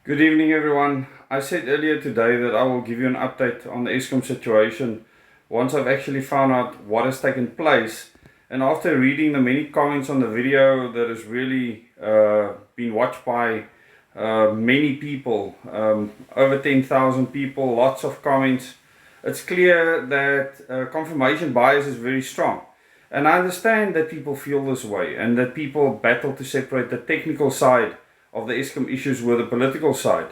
Good evening, everyone. I said earlier today that I will give you an update on the Eskom situation once I've actually found out what has taken place. And after reading the many comments on the video that has really been watched by many people, over 10,000 people, lots of comments, it's clear that confirmation bias is very strong. And I understand that people feel this way and that people battle to separate the technical side of the Eskom issues with the political side.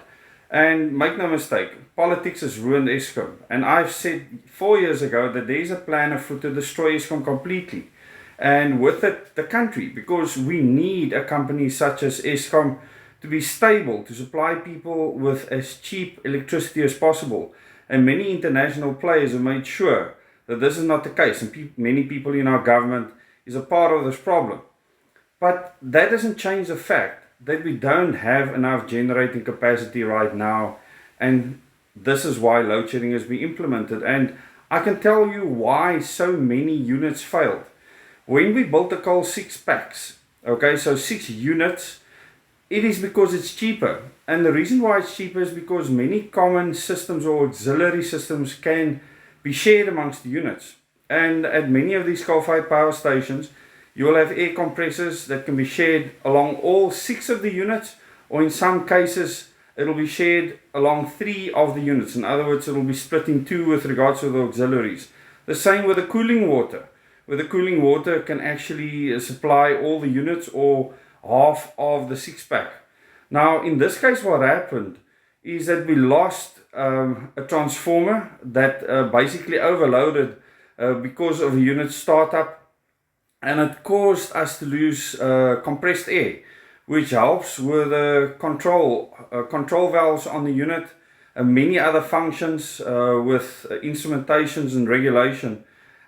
And make no mistake, politics has ruined Eskom. And I've said 4 years ago that there is a plan afoot to destroy Eskom completely. And with it, the country, because we need a company such as Eskom to be stable, to supply people with as cheap electricity as possible. And many international players have made sure that this is not the case. And many people in our government is a part of this problem. But that doesn't change the fact that we don't have enough generating capacity right now, and this is why load shedding has been implemented. And I can tell you why so many units failed. When we built the coal 6 packs, okay, so 6 units, it is because it's cheaper. And the reason why it's cheaper is because many common systems or auxiliary systems can be shared amongst the units. And at many of these coal-fired power stations, you will have air compressors that can be shared along all 6 of the units, or in some cases it will be shared along 3 of the units. In other words, it will be split in 2 with regards to the auxiliaries. The same with the cooling water, where the cooling water can actually supply all the units or half of the 6-pack. Now, in this case, what happened is that we lost a transformer that basically overloaded because of a unit startup. And it caused us to lose compressed air, which helps with the control valves on the unit and many other functions with instrumentations and regulation.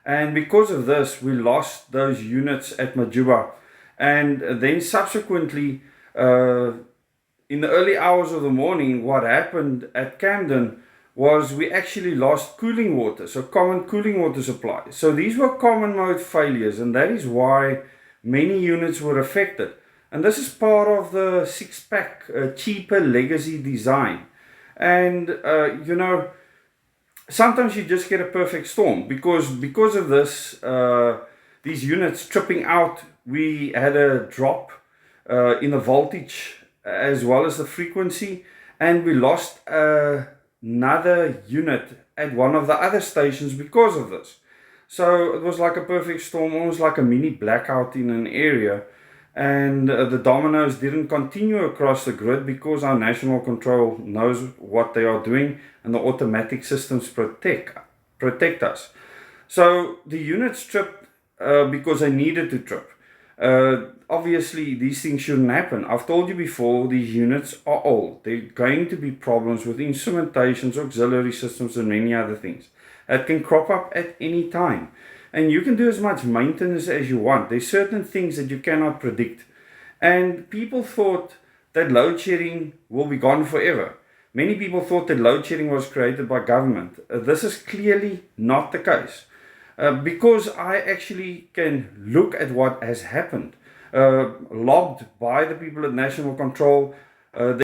And because of this, we lost those units at Majuba. And then subsequently, in the early hours of the morning, what happened at Camden was we actually lost cooling water, so common cooling water supply. So these were common mode failures, and that is why many units were affected. And this is part of the 6-pack cheaper legacy design. And sometimes you just get a perfect storm because of this, these units tripping out. We had a drop in the voltage as well as the frequency, and we lost another unit at one of the other stations because of this. So it was like a perfect storm, almost like a mini blackout in an area, and the dominoes didn't continue across the grid because our national control knows what they are doing and the automatic systems protect us. So the units tripped because they needed to trip. Obviously, these things shouldn't happen. I've told you before, these units are old. There are going to be problems with instrumentations, auxiliary systems, and many other things that can crop up at any time. And you can do as much maintenance as you want. There's certain things that you cannot predict. And people thought that load shedding will be gone forever. Many people thought that load shedding was created by government. This is clearly not the case. Because I actually can look at what has happened, lobbed by the people at National Control.